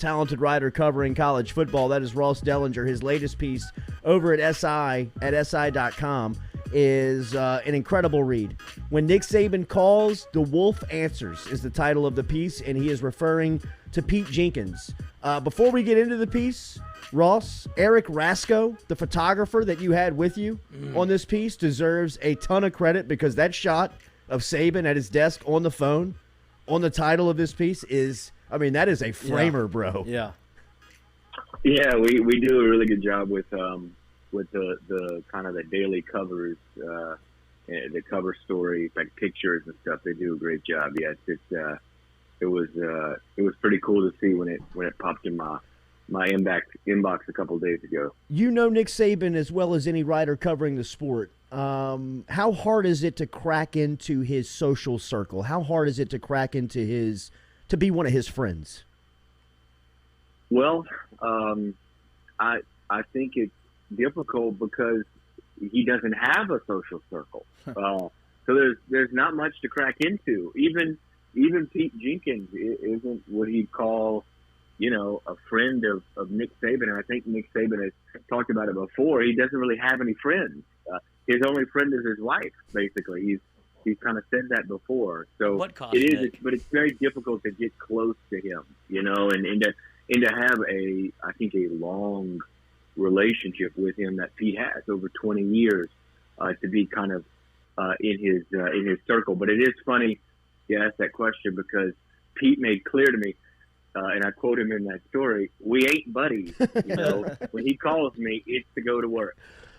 talented writer covering college football. That is Ross Dellenger. His latest piece over at SI.com is an incredible read. When Nick Saban calls, the Wolf answers is the title of the piece, and he is referring to Pete Jenkins. Before we get into the piece, Ross, Eric Rasco, the photographer that you had with you on this piece, deserves a ton of credit because that shot of Saban at his desk on the phone on the title of this piece is, I mean, that is a framer, bro. Yeah. Yeah, we do a really good job with the kind of the daily covers, the cover story, like pictures and stuff. They do a great job. Yes, it was pretty cool to see when it popped in my inbox a couple of days ago. You know Nick Saban as well as any writer covering the sport. How hard is it to crack into his social circle? How hard is it to crack into to be one of his friends? Well, I think it's difficult because he doesn't have a social circle. So there's not much to crack into. Even Pete Jenkins isn't what he'd call, a friend of Nick Saban. And I think Nick Saban has talked about it before. He doesn't really have any friends. His only friend is his wife, basically. He's kind of said that before. So it is, but it's very difficult to get close to him, and to have I think a long relationship with him that Pete has over 20 years, to be kind of in his circle. But it is funny you asked that question because Pete made clear to me, and I quote him in that story, "We ain't buddies." When he calls me, it's to go to work.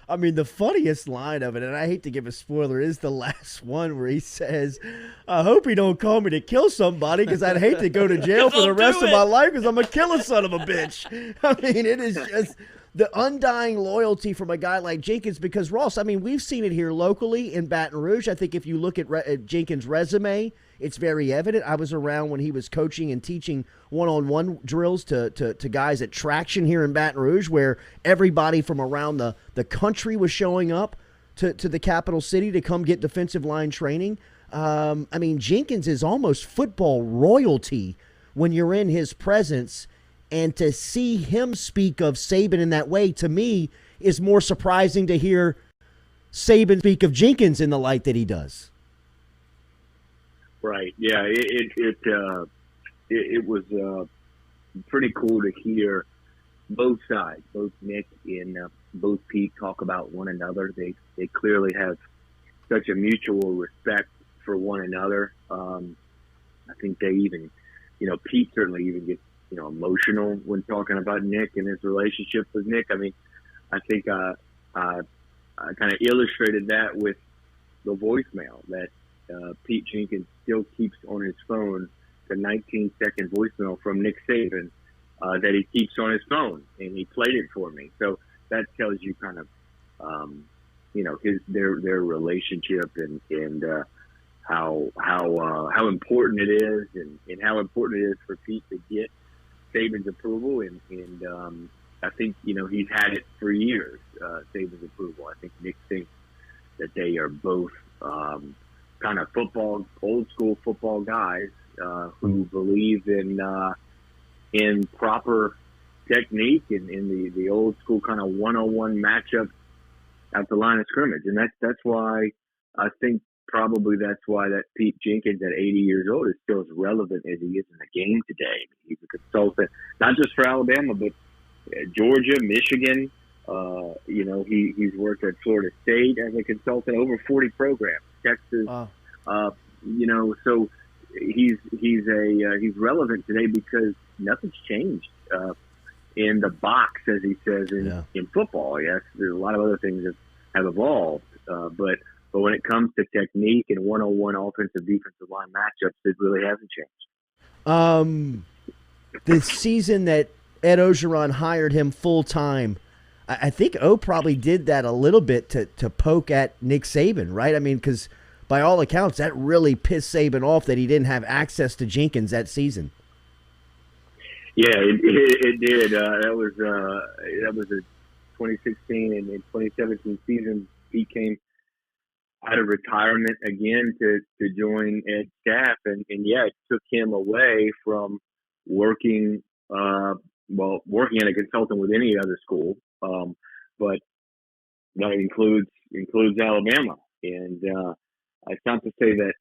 I mean, the funniest line of it, and I hate to give a spoiler, is the last one where he says, "I hope he don't call me to kill somebody because I'd hate to go to jail for the rest of my life because I'm a killer son of a bitch." I mean, it is just the undying loyalty from a guy like Jenkins because, Ross, I mean, we've seen it here locally in Baton Rouge. I think if you look at Jenkins' resume, it's very evident. I was around when he was coaching and teaching one-on-one drills to guys at Traction here in Baton Rouge where everybody from around the country was showing up to the capital city to come get defensive line training. I mean, Jenkins is almost football royalty when you're in his presence, and to see him speak of Saban in that way, to me, is more surprising to hear Saban speak of Jenkins in the light that he does. Right. Yeah. It was pretty cool to hear both sides, both Nick and both Pete, talk about one another. They clearly have such a mutual respect for one another. I think they even, Pete certainly even gets emotional when talking about Nick and his relationship with Nick. I mean, I think I kind of illustrated that with the voicemail that Pete Jenkins still keeps on his phone, the 19-second voicemail from Nick Saban that he keeps on his phone, and he played it for me. So that tells you kind of, their relationship and how important it is, and how important it is for Pete to get Saban's approval, and I think he's had it for years. Saban's approval. I think Nick thinks that they are both kind of old school football guys who believe in proper technique and in the old school kind of 1-on-1 matchup at the line of scrimmage, and that's why I think. Probably that's why that Pete Jenkins at 80 years old is still as relevant as he is in the game today. He's a consultant, not just for Alabama, but Georgia, Michigan. He's worked at Florida State as a consultant, over 40 programs. Texas. So he's relevant today because nothing's changed in the box, as he says in football. Yes, there's a lot of other things that have evolved, but when it comes to technique and 1-on-1 offensive defensive line matchups, it really hasn't changed. The season that Ed Ogeron hired him full time, I think O probably did that a little bit to poke at Nick Saban, right? I mean, because by all accounts, that really pissed Saban off that he didn't have access to Jenkins that season. Yeah, it did. That was a 2016 and 2017 season. He came out of retirement again to join Ed's staff, and it took him away from working well, working as a consultant with any other school, but that includes Alabama. And it's not to say that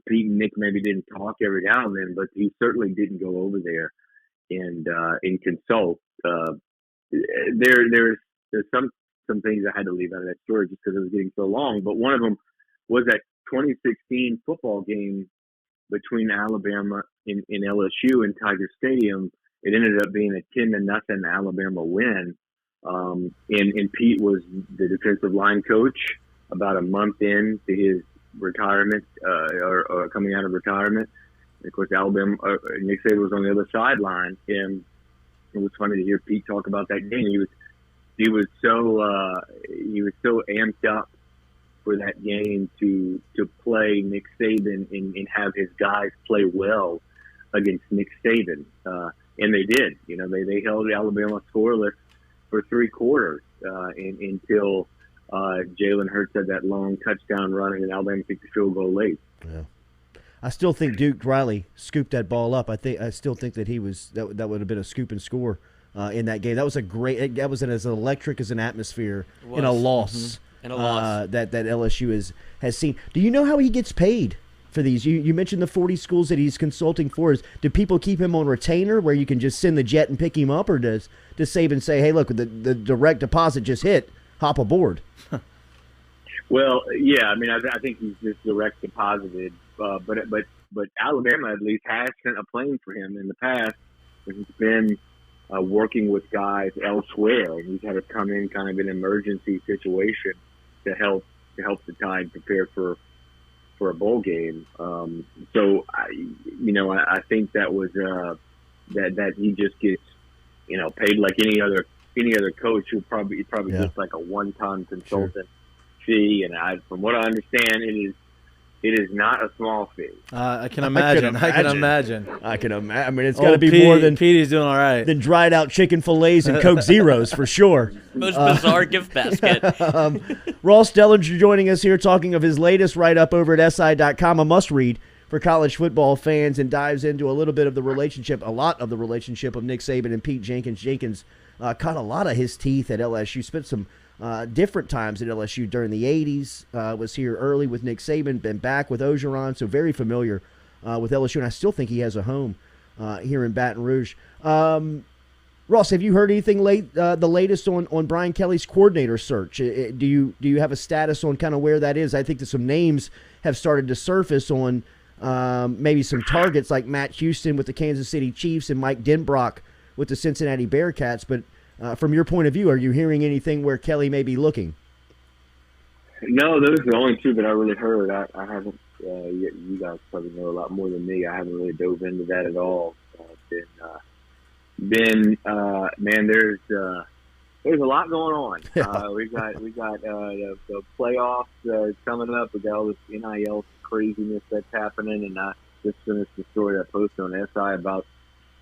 Pete and Nick maybe didn't talk every now and then, but he certainly didn't go over there and consult. There's some things I had to leave out of that story just because it was getting so long. But one of them was that 2016 football game between Alabama and LSU in Tiger Stadium. It ended up being a 10-0 Alabama win. And Pete was the defensive line coach about a month into his retirement, or coming out of retirement. And of course, Alabama, Nick Saban was on the other sideline, and it was funny to hear Pete talk about that game. He was so amped up for that game to play Nick Saban and have his guys play well against Nick Saban, and they did. You know, they held Alabama scoreless for 3 quarters until Jalen Hurts had that long touchdown run and Alabama kicked the field goal late. Yeah. I still think Duke Riley scooped that ball up. I still think that that would have been a scoop and score in that game. That was that was as electric as an atmosphere in a loss. Mm-hmm. In a loss. That LSU has seen. Do you know how he gets paid for these? You mentioned the 40 schools that he's consulting for. Do people keep him on retainer where you can just send the jet and pick him up, or does Saban say, hey, look, the direct deposit just hit, hop aboard? Well, yeah, I mean, I think he's just direct deposited, but Alabama at least has sent a plane for him in the past. He's been working with guys elsewhere, and he's had to come in kind of an emergency situation to help the Tide prepare for a bowl game. So I think that was that he just gets paid like any other coach who probably just like a one-time consultant fee. And from what I understand, it is not a small fee. I can imagine. I can imagine. I mean, it's got to be more than Petey's doing all right than dried out chicken fillets and Coke Zeros for sure. Most bizarre gift basket. Ross Dellenger joining us here, talking of his latest write-up over at SI.com, a must-read for college football fans, and dives into a lot of the relationship of Nick Saban and Pete Jenkins. Jenkins caught a lot of his teeth at LSU, spent some different times at LSU during the 80s, was here early with Nick Saban, been back with Orgeron, so very familiar with LSU, and I still think he has a home here in Baton Rouge. Ross, have you heard anything the latest on Brian Kelly's coordinator search? Do you have a status on kind of where that is? I think that some names have started to surface on maybe some targets like Matt Houston with the Kansas City Chiefs and Mike Denbrock with the Cincinnati Bearcats, but from your point of view, are you hearing anything where Kelly may be looking? No, those are the only two that I really heard. I haven't. You guys probably know a lot more than me. I haven't really dove into that at all. Man, there's a lot going on. We got the playoffs coming up. We got all this NIL craziness that's happening, and I just finished the story I posted on SI about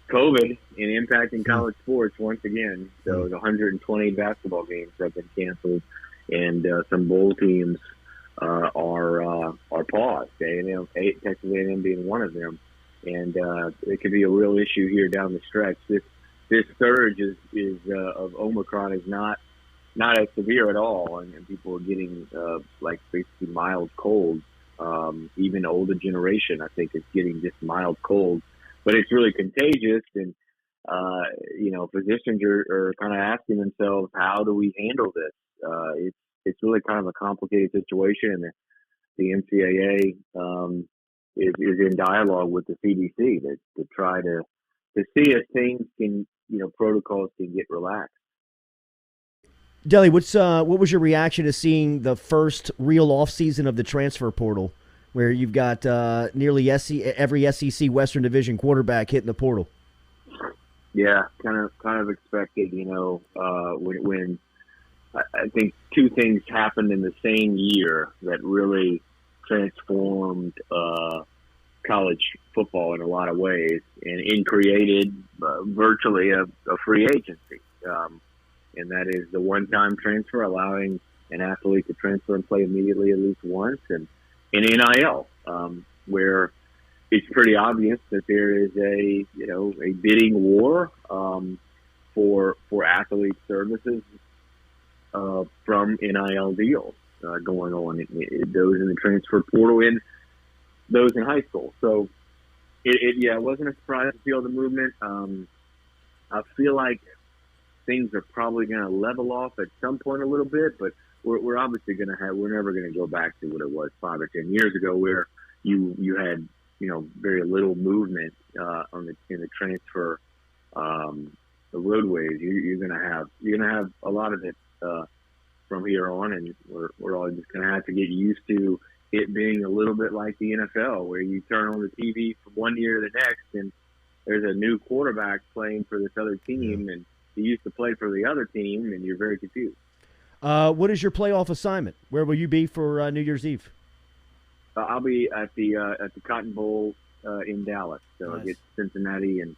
COVID and impacting college sports once again. So the 120 basketball games have been canceled, and some bowl teams are paused. Texas A&M being one of them, and it could be a real issue here down the stretch. This surge of Omicron is not as severe at all, and people are getting like basically mild colds. Even older generation, I think, is getting just mild colds. But it's really contagious, and physicians are kind of asking themselves, how do we handle this? It's really kind of a complicated situation, and the NCAA is in dialogue with the CDC to try to see if things can, protocols can get relaxed. Delly, what was your reaction to seeing the first real off season of the transfer portal, where you've got nearly every SEC Western Division quarterback hitting the portal? Yeah, kind of expected. When I think two things happened in the same year that really transformed college football in a lot of ways, and created virtually a free agency. And that is the one-time transfer, allowing an athlete to transfer and play immediately at least once, and NIL, where it's pretty obvious that there is a bidding war for athlete services from NIL deals going on. Those in the transfer portal and those in high school. So it wasn't a surprise to feel the movement. I feel like things are probably going to level off at some point a little bit, but we're obviously going to we're never going to go back to what it was 5 or 10 years ago, where you had very little movement in the transfer the roadways. You're going to have a lot of it from here on, and we're all just going to have to get used to it being a little bit like the NFL, where you turn on the TV from one year to the next, and there's a new quarterback playing for this other team, and he used to play for the other team, and you're very confused. What is your playoff assignment? Where will you be for New Year's Eve? I'll be at the Cotton Bowl in Dallas. So Nice. I get Cincinnati and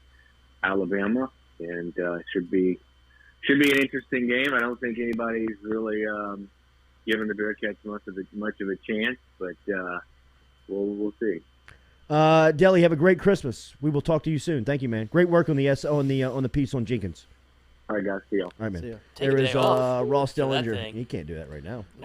Alabama, and should be an interesting game. I don't think anybody's really giving the Bearcats much of a chance, but we'll see. Delly, have a great Christmas. We will talk to you soon. Thank you, man. Great work on the piece on Jenkins. All right, guys. See y'all. All right, man. See ya. Take There a is day off Ross for that Dellenger. thing. He can't do that right now.